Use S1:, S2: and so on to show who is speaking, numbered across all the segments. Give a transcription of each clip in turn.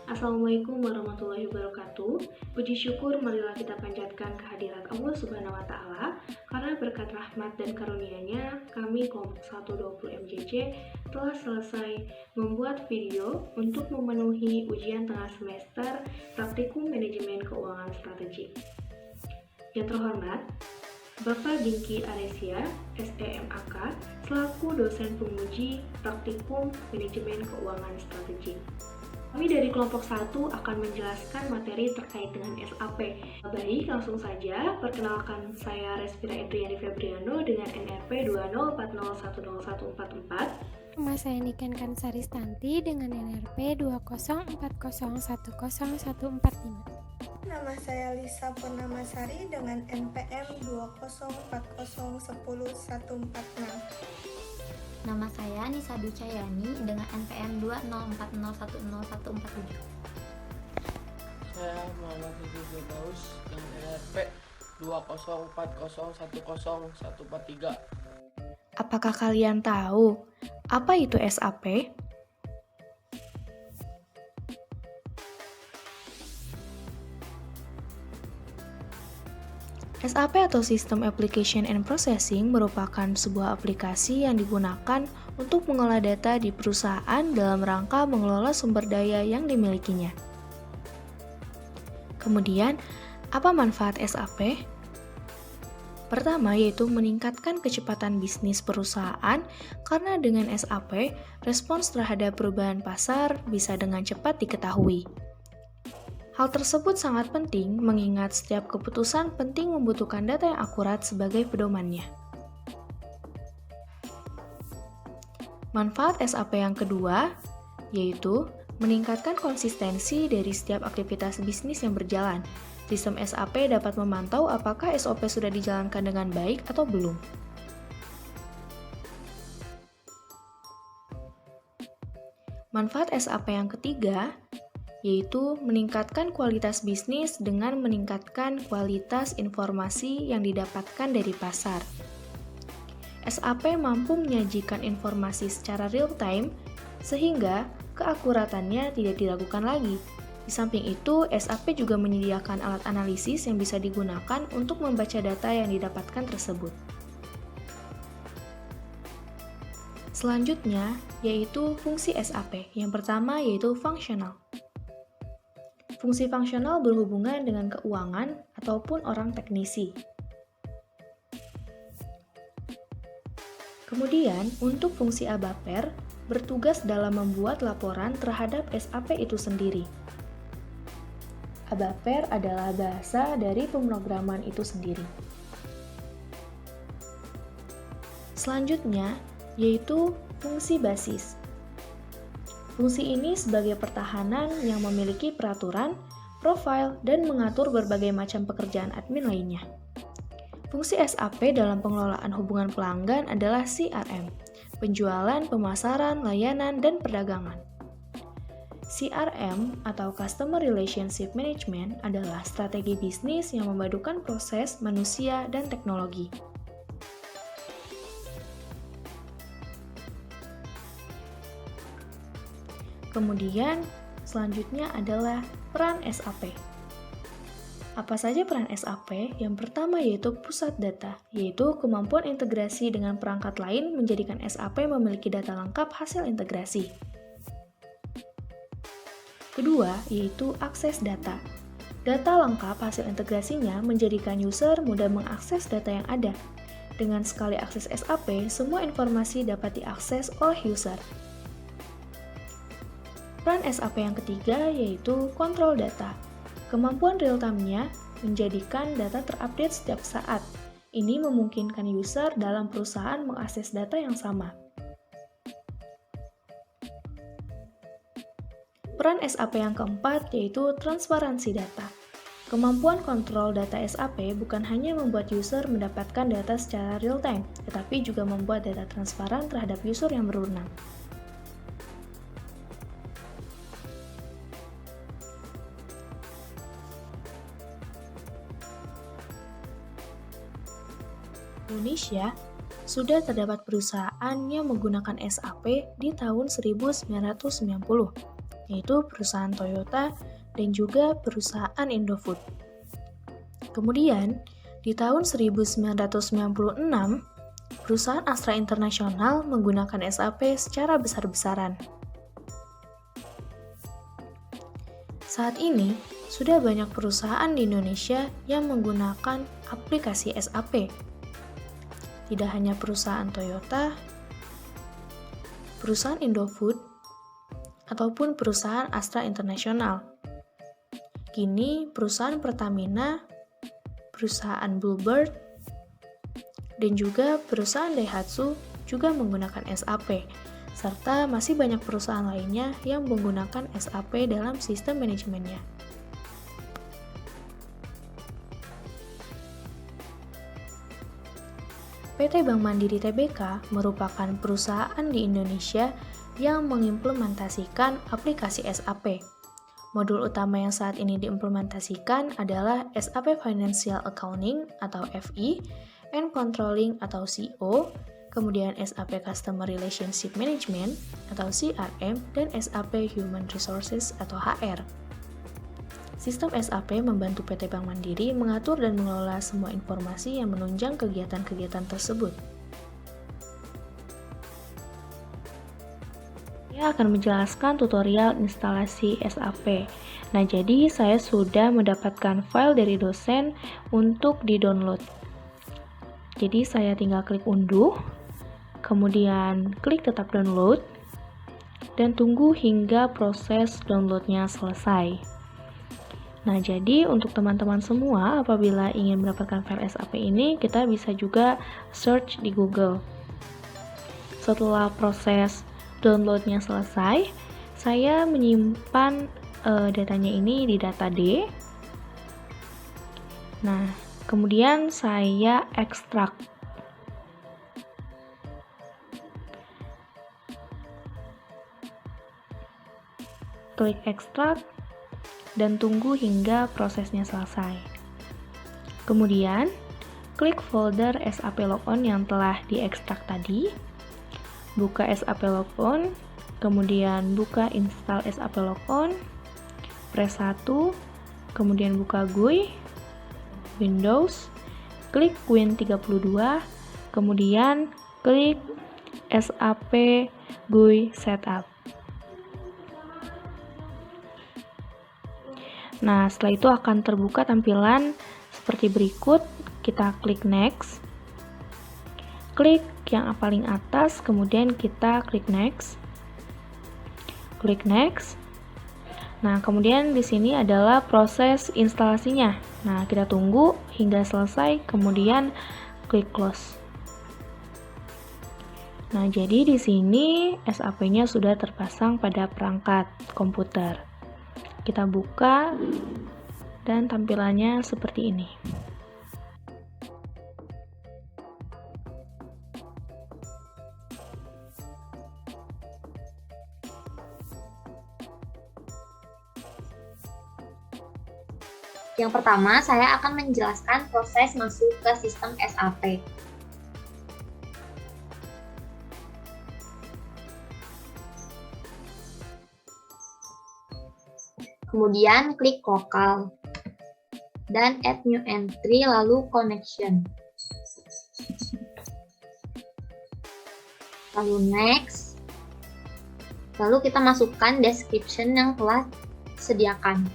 S1: Assalamualaikum warahmatullahi wabarakatuh. Puji syukur marilah kita panjatkan kehadirat Allah Subhanahu wa taala karena berkat rahmat dan karunia-Nya kami kelompok 120 MJC telah selesai membuat video untuk memenuhi ujian tengah semester Praktikum Manajemen Keuangan Strategik. Yang terhormat, Bapak Dinky Aresia, SEMAK, selaku dosen penguji Praktikum Manajemen Keuangan Strategik. Kami dari kelompok 1 akan menjelaskan materi terkait dengan SAP. Baik, langsung saja. Perkenalkan, saya Respira Indriani Febriano dengan NRP 2040101444.
S2: Nama saya Niken Kansari Stanti dengan NRP 2040101445.
S3: Nama saya Lisa Purnamasari dengan NPM 2040101146.
S4: Nama saya Nisa Ducayani dengan NPM 2040101147.
S5: Saya Muhammad Rizky Firdaus dengan NRP 2040101443.
S6: Apakah kalian tahu apa itu SAP? SAP atau System Application and Processing merupakan sebuah aplikasi yang digunakan untuk mengolah data di perusahaan dalam rangka mengelola sumber daya yang dimilikinya. Kemudian, apa manfaat SAP? Pertama, yaitu meningkatkan kecepatan bisnis perusahaan karena dengan SAP, respons terhadap perubahan pasar bisa dengan cepat diketahui. Hal tersebut sangat penting mengingat setiap keputusan penting membutuhkan data yang akurat sebagai pedomannya. Manfaat SAP yang kedua, yaitu meningkatkan konsistensi dari setiap aktivitas bisnis yang berjalan. Sistem SAP dapat memantau apakah SOP sudah dijalankan dengan baik atau belum. Manfaat SAP yang ketiga, yaitu meningkatkan kualitas bisnis dengan meningkatkan kualitas informasi yang didapatkan dari pasar. SAP mampu menyajikan informasi secara real-time, sehingga keakuratannya tidak diragukan lagi. Di samping itu, SAP juga menyediakan alat analisis yang bisa digunakan untuk membaca data yang didapatkan tersebut. Selanjutnya, yaitu fungsi SAP. Yang pertama yaitu fungsional. Fungsi fungsional berhubungan dengan keuangan ataupun orang teknisi. Kemudian, untuk fungsi ABAPER, bertugas dalam membuat laporan terhadap SAP itu sendiri. ABAPER adalah bahasa dari pemrograman itu sendiri. Selanjutnya, yaitu fungsi basis. Fungsi ini sebagai pertahanan yang memiliki peraturan, profil, dan mengatur berbagai macam pekerjaan admin lainnya. Fungsi SAP dalam pengelolaan hubungan pelanggan adalah CRM, penjualan, pemasaran, layanan, dan perdagangan. CRM atau Customer Relationship Management adalah strategi bisnis yang memadukan proses, manusia, dan teknologi. Kemudian, selanjutnya adalah peran SAP. Apa saja peran SAP? Yang pertama yaitu pusat data, yaitu kemampuan integrasi dengan perangkat lain menjadikan SAP memiliki data lengkap hasil integrasi. Kedua, yaitu akses data. Data lengkap hasil integrasinya menjadikan user mudah mengakses data yang ada. Dengan sekali akses SAP, semua informasi dapat diakses oleh user. Peran SAP yang ketiga yaitu kontrol data. Kemampuan real-time-nya menjadikan data terupdate setiap saat. Ini memungkinkan user dalam perusahaan mengakses data yang sama. Peran SAP yang keempat yaitu transparansi data. Kemampuan kontrol data SAP bukan hanya membuat user mendapatkan data secara real-time, tetapi juga membuat data transparan terhadap user yang berwenang. Indonesia, sudah terdapat perusahaan yang menggunakan SAP di tahun 1990. yaitu perusahaan Toyota dan juga perusahaan Indofood. Kemudian, di tahun 1996, perusahaan Astra International menggunakan SAP secara besar-besaran. Saat ini, sudah banyak perusahaan di Indonesia yang menggunakan aplikasi SAP. Tidak hanya perusahaan Toyota, perusahaan Indofood, ataupun perusahaan Astra International. Kini, perusahaan Pertamina, perusahaan Bluebird, dan juga perusahaan Daihatsu juga menggunakan SAP, serta masih banyak perusahaan lainnya yang menggunakan SAP dalam sistem manajemennya. PT Bank Mandiri Tbk merupakan perusahaan di Indonesia yang mengimplementasikan aplikasi SAP. Modul utama yang saat ini diimplementasikan adalah SAP Financial Accounting atau FI, and Controlling atau CO, kemudian SAP Customer Relationship Management atau CRM, dan SAP Human Resources atau HR. Sistem SAP membantu PT Bank Mandiri mengatur dan mengelola semua informasi yang menunjang kegiatan-kegiatan tersebut. Saya akan menjelaskan tutorial instalasi SAP. Nah, jadi saya sudah mendapatkan file dari dosen untuk di-download. Jadi saya tinggal klik unduh, kemudian klik tetap download, dan tunggu hingga proses downloadnya selesai. Nah, jadi untuk teman-teman semua, apabila ingin mendapatkan file SAP ini, kita bisa juga search di Google. Setelah proses downloadnya selesai, saya menyimpan datanya ini di data D. Nah, kemudian saya ekstrak. Klik ekstrak dan tunggu hingga prosesnya selesai. Kemudian, klik folder SAP Logon yang telah diekstrak tadi. Buka SAP Logon, kemudian buka install SAP Logon, press 1, kemudian buka GUI, Windows, klik Win32, kemudian klik SAP GUI Setup. Nah, setelah itu akan terbuka tampilan seperti berikut. Kita klik Next. Klik yang paling atas, kemudian kita klik Next. Klik Next. Nah, kemudian di sini adalah proses instalasinya. Nah, kita tunggu hingga selesai, kemudian klik Close. Nah, jadi di sini SAP-nya sudah terpasang pada perangkat komputer. Kita buka dan tampilannya seperti ini.
S4: Yang pertama, saya akan menjelaskan proses masuk ke sistem SAP. Kemudian klik Lokal dan Add New Entry, lalu Connection. Lalu Next. Lalu kita masukkan description yang telah disediakan.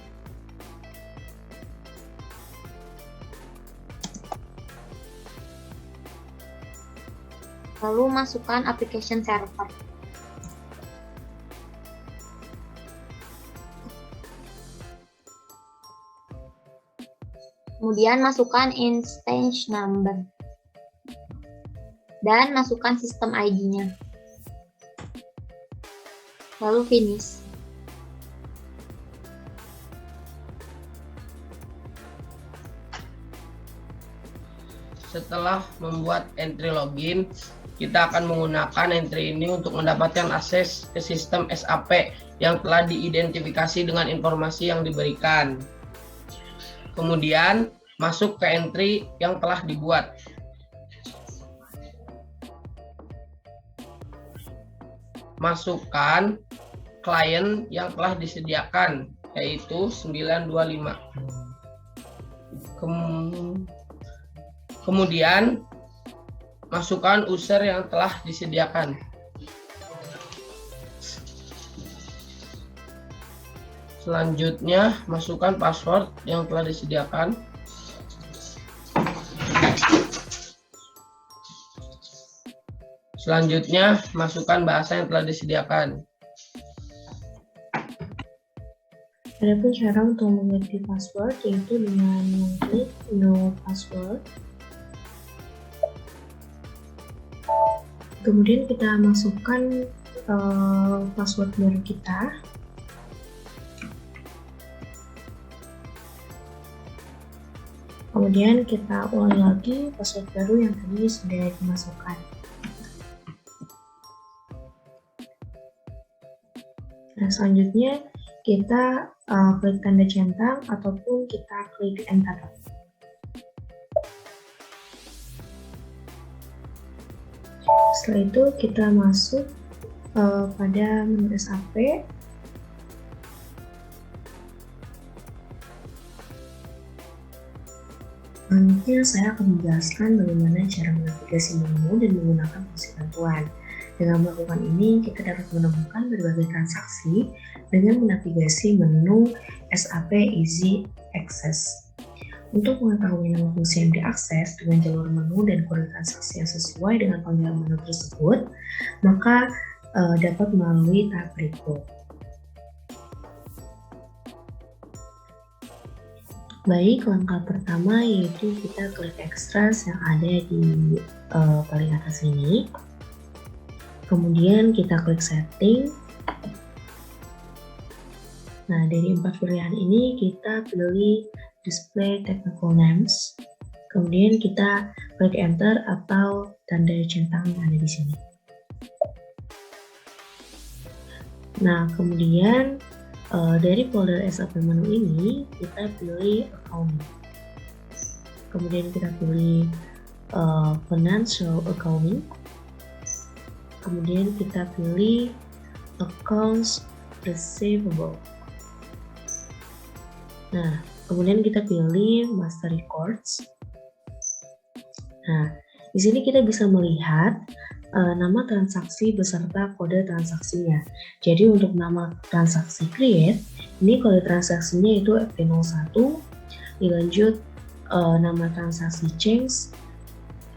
S4: Lalu masukkan application server. Kemudian masukkan instance number. Dan masukkan sistem ID-nya. Lalu finish.
S5: Setelah membuat entry login, kita akan menggunakan entry ini untuk mendapatkan akses ke sistem SAP yang telah diidentifikasi dengan informasi yang diberikan. Kemudian, masuk ke entry yang telah dibuat. Masukkan klien yang telah disediakan, yaitu 925. Kemudian masukkan user yang telah disediakan. Selanjutnya masukkan password yang telah disediakan. Selanjutnya masukkan bahasa yang telah disediakan.
S7: Adapun cara untuk mengganti password yaitu dengan mengklik no password. Kemudian kita masukkan password baru kita. Kemudian kita ulangi lagi password baru yang tadi sudah dimasukkan. Nah, selanjutnya kita klik tanda centang ataupun kita klik enter. Setelah itu kita masuk pada menu SAP. Selanjutnya saya akan menjelaskan bagaimana cara menavigasi menu dan menggunakan fungsi bantuan. Dengan melakukan ini, kita dapat menemukan berbagai transaksi dengan menavigasi menu SAP Easy Access. Untuk mengetahui nama fungsi yang diakses dengan jalur menu dan kode transaksi yang sesuai dengan panggilan menu tersebut, maka dapat melalui tahap berikut. Baik, langkah pertama yaitu kita klik extras yang ada di paling atas ini. Kemudian kita klik setting. Nah, dari 4 pilihan ini kita pilih display technical names. Kemudian kita klik enter atau tanda centang yang ada di sini. Nah, kemudian dari folder SAP menu ini kita pilih account. Kemudian kita pilih financial accounting. Kemudian kita pilih accounts receivable. Nah, kemudian kita pilih master records. Nah, di sini kita bisa melihat nama transaksi beserta kode transaksinya. Jadi untuk nama transaksi create, ini kode transaksinya itu FD01, dilanjut nama transaksi change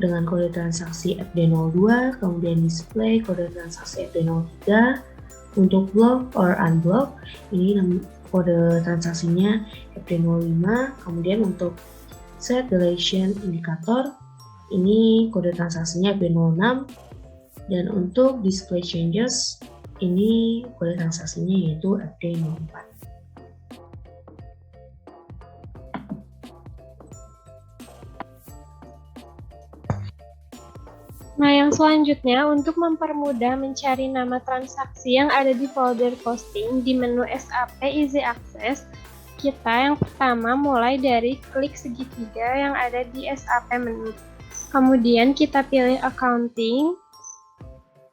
S7: dengan kode transaksi FD02, kemudian display kode transaksi FD03, untuk block or unblock, ini kode transaksinya FD05, kemudian untuk set deletion indicator, ini kode transaksinya FD06, dan untuk display changes, ini kode transaksinya yaitu FD04.
S2: Nah, yang selanjutnya untuk mempermudah mencari nama transaksi yang ada di folder posting di menu SAP Easy Access, kita yang pertama mulai dari klik segitiga yang ada di SAP menu. Kemudian kita pilih accounting,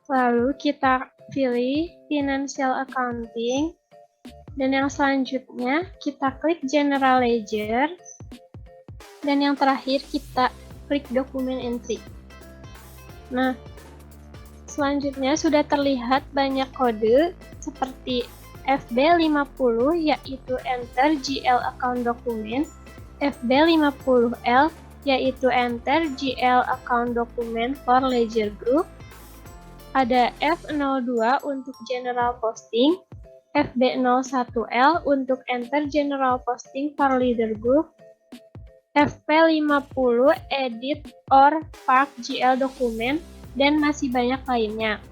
S2: lalu kita pilih financial accounting, dan yang selanjutnya kita klik general ledger, dan yang terakhir kita klik dokumen entry. Nah, selanjutnya sudah terlihat banyak kode seperti FB50 yaitu enter GL account document, FB50L yaitu enter GL account document for ledger group, ada F02 untuk general posting, FB01L untuk enter general posting for ledger group, FP50 edit or park GL dokumen, dan masih banyak lainnya.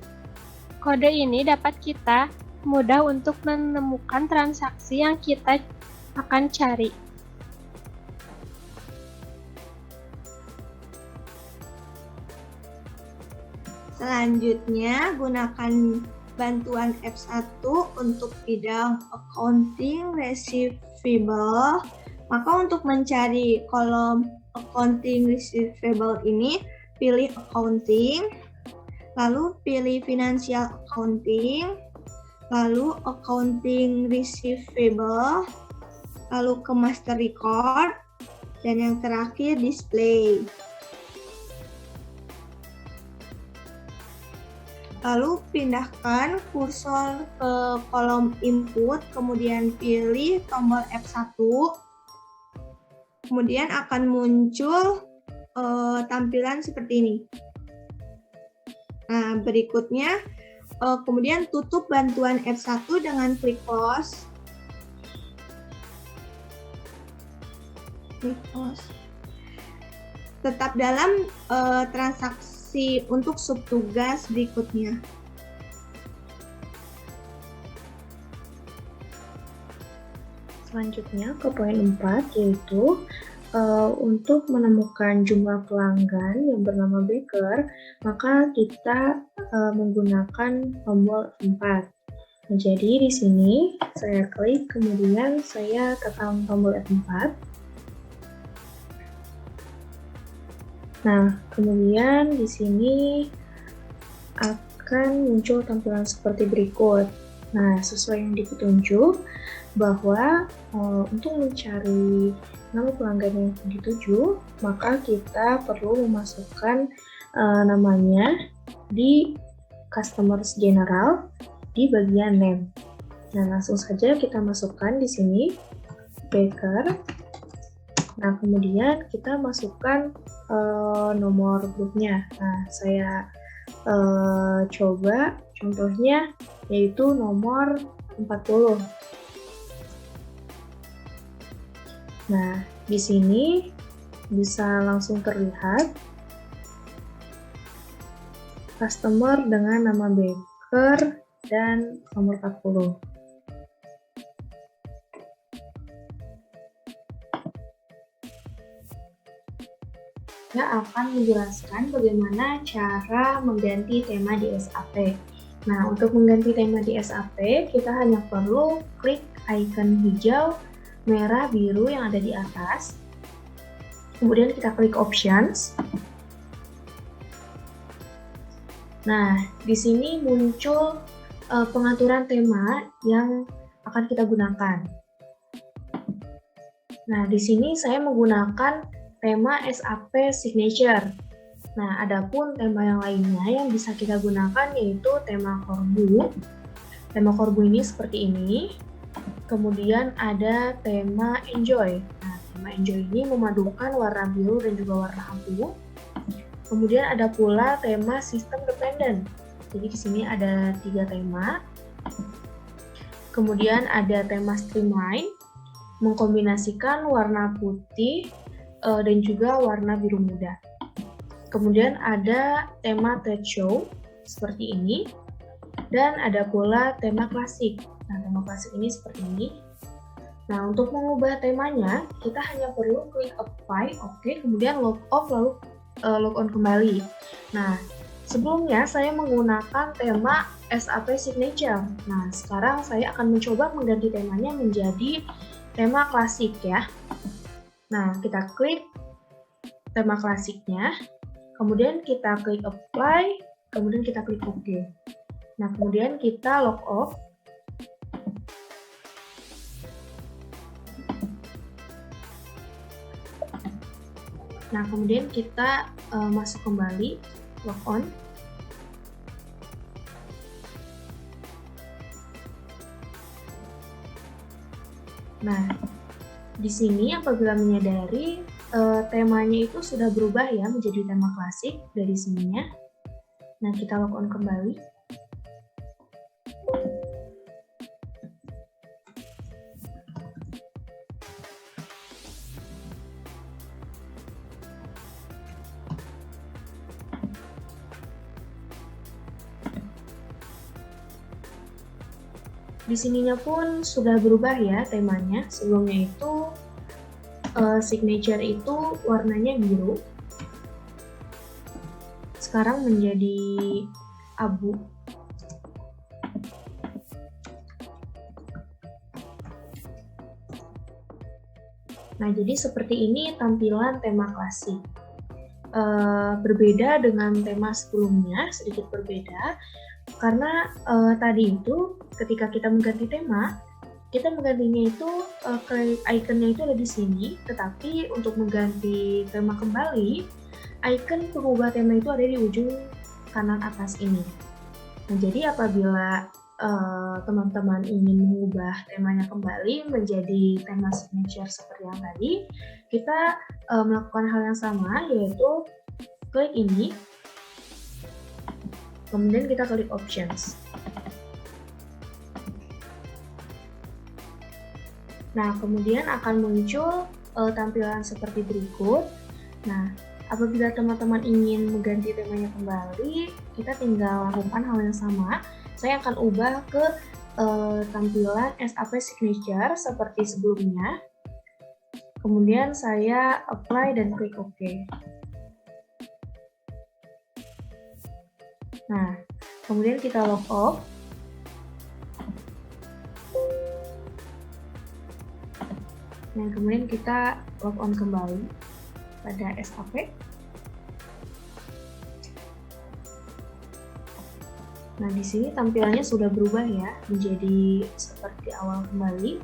S2: Kode ini dapat kita mudah untuk menemukan transaksi yang kita akan cari.
S3: Selanjutnya, gunakan bantuan F1 untuk bidang accounting receivable. Maka untuk mencari kolom accounting receivable ini, pilih accounting, lalu pilih financial accounting, lalu accounting receivable, lalu ke master record, dan yang terakhir display. Lalu pindahkan kursor ke kolom input, kemudian pilih tombol F1. Kemudian akan muncul tampilan seperti ini. Nah, berikutnya kemudian tutup bantuan F1 dengan klik close. Tetap dalam transaksi untuk subtugas berikutnya.
S7: Selanjutnya ke poin 4, yaitu untuk menemukan jumlah pelanggan yang bernama Baker, maka kita menggunakan tombol 4. Nah, jadi di sini saya klik, kemudian saya tekan tombol F4. Nah, kemudian di sini akan muncul tampilan seperti berikut. Nah, sesuai yang di petunjuk bahwa untuk mencari nama pelanggan yang dituju, maka kita perlu memasukkan namanya di Customers General di bagian name. Nah, langsung saja kita masukkan di sini Baker. Nah, kemudian kita masukkan nomor grupnya. Nah, saya coba contohnya yaitu nomor 40. Nah, di sini bisa langsung terlihat customer dengan nama Baker dan nomor 40. Saya akan menjelaskan bagaimana cara mengganti tema di SAP. Nah, untuk mengganti tema di SAP, kita hanya perlu klik icon hijau, merah, biru yang ada di atas. Kemudian kita klik Options. Nah, di sini muncul pengaturan tema yang akan kita gunakan. Nah, di sini saya menggunakan tema SAP Signature. Nah, adapun tema yang lainnya yang bisa kita gunakan yaitu tema Korbu. Tema Korbu ini seperti ini. Kemudian ada tema Enjoy. Nah, tema Enjoy ini memadukan warna biru dan juga warna abu. Kemudian ada pula tema System Dependent. Jadi di sini ada 3 tema. Kemudian ada tema Streamline, mengkombinasikan warna putih dan juga warna biru muda. Kemudian ada tema Trade Show seperti ini, dan ada pula tema klasik. Nah, tema klasik ini seperti ini. Nah, untuk mengubah temanya, kita hanya perlu klik Apply, oke, kemudian log off, lalu log on kembali. Nah, sebelumnya saya menggunakan tema SAP Signature. Nah, sekarang saya akan mencoba mengganti temanya menjadi tema klasik ya. Nah, kita klik tema klasiknya, kemudian kita klik Apply, kemudian kita klik OK. Nah, kemudian kita log off. Nah, kemudian kita masuk kembali, log on. Nah, di sini apabila menyadari temanya itu sudah berubah ya menjadi tema klasik dari sininya. Nah, kita log on kembali. Di sininya pun sudah berubah ya temanya. Sebelumnya itu signature itu warnanya biru. Sekarang menjadi abu. Nah, jadi seperti ini tampilan tema klasik. Berbeda dengan tema sebelumnya, sedikit berbeda.
S3: Karena tadi itu ketika kita mengganti tema, kita menggantinya itu ikonnya itu ada di sini, tetapi untuk mengganti tema kembali, icon pengubah tema itu ada di ujung kanan atas ini. Nah, jadi apabila teman-teman ingin mengubah temanya kembali menjadi tema signature seperti yang tadi, kita melakukan hal yang sama, yaitu klik ini, kemudian kita klik options. Nah, kemudian akan muncul tampilan seperti berikut. Nah, apabila teman-teman ingin mengganti temanya kembali, kita tinggal lakukan hal yang sama. Saya akan ubah ke tampilan SAP Signature seperti sebelumnya. Kemudian saya apply dan klik OK. Nah, kemudian kita log off. Dan kemudian kita log on kembali pada SAP. Nah, di sini tampilannya sudah berubah ya, menjadi seperti awal kembali.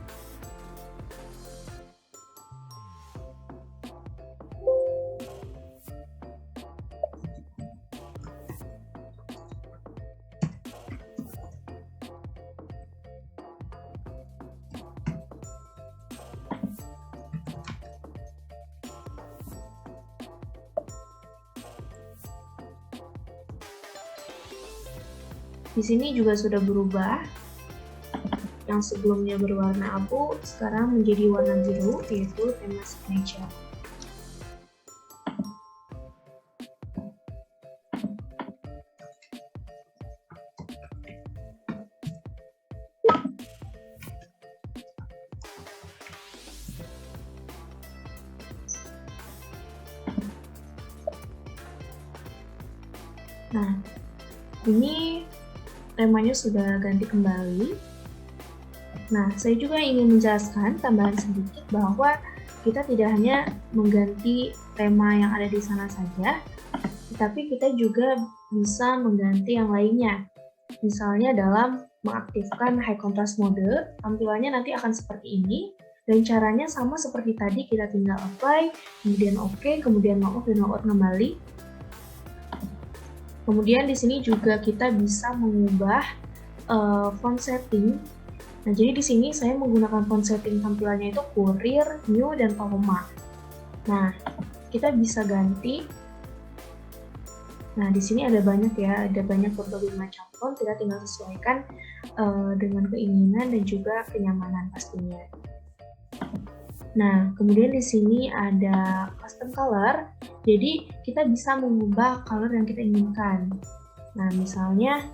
S3: Di sini juga sudah berubah. Yang sebelumnya berwarna abu, sekarang menjadi warna biru, yaitu tema signature. Nah, ini temanya sudah ganti kembali. Nah, saya juga ingin menjelaskan tambahan sedikit bahwa kita tidak hanya mengganti tema yang ada di sana saja, tetapi kita juga bisa mengganti yang lainnya. Misalnya dalam mengaktifkan high contrast mode, tampilannya nanti akan seperti ini, dan caranya sama seperti tadi, kita tinggal apply, kemudian OK, kemudian log off dan log out kembali. Kemudian di sini juga kita bisa mengubah font setting. Nah, jadi di sini saya menggunakan font setting tampilannya itu Courier, New, dan Paloma. Nah, kita bisa ganti. Nah, di sini ada banyak ya, ada banyak berbagai macam font. Kita tinggal sesuaikan dengan keinginan dan juga kenyamanan pastinya. Nah, kemudian di sini ada custom color. Jadi, kita bisa mengubah color yang kita inginkan. Nah, misalnya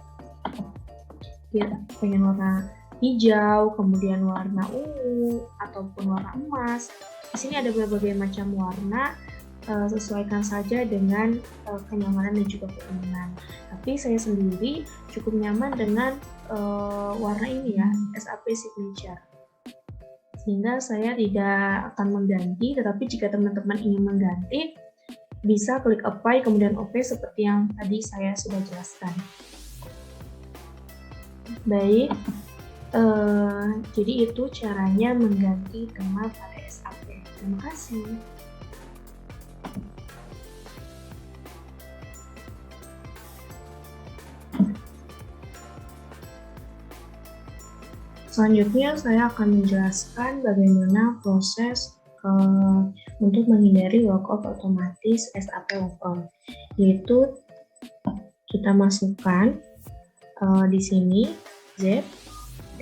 S3: kita pengen warna hijau, kemudian warna ungu, ataupun warna emas. Di sini ada berbagai macam warna, sesuaikan saja dengan kenyamanan dan juga keinginan. Tapi saya sendiri cukup nyaman dengan warna ini ya, SAP Signature. Sehingga saya tidak akan mengganti, tetapi jika teman-teman ingin mengganti, bisa klik apply kemudian OK seperti yang tadi saya sudah jelaskan. Baik, jadi itu caranya mengganti tema pada SAP. Terima kasih. Selanjutnya saya akan menjelaskan bagaimana proses untuk menghindari logout otomatis SAP logon, yaitu kita masukkan di sini Z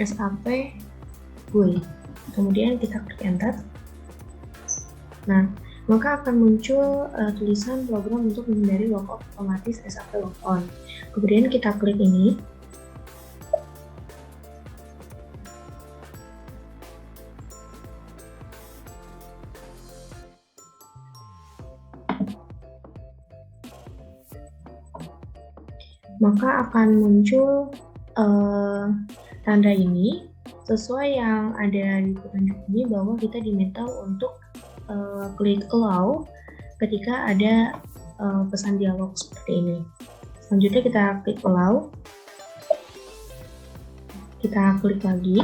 S3: SAP GUI, kemudian kita klik enter. Nah, maka akan muncul tulisan program untuk menghindari logout otomatis SAP logon. Kemudian kita klik ini. Maka akan muncul tanda ini sesuai yang ada di petunjuk ini, bahwa kita diminta untuk klik allow ketika ada pesan dialog seperti ini. Selanjutnya kita klik allow. Kita klik lagi.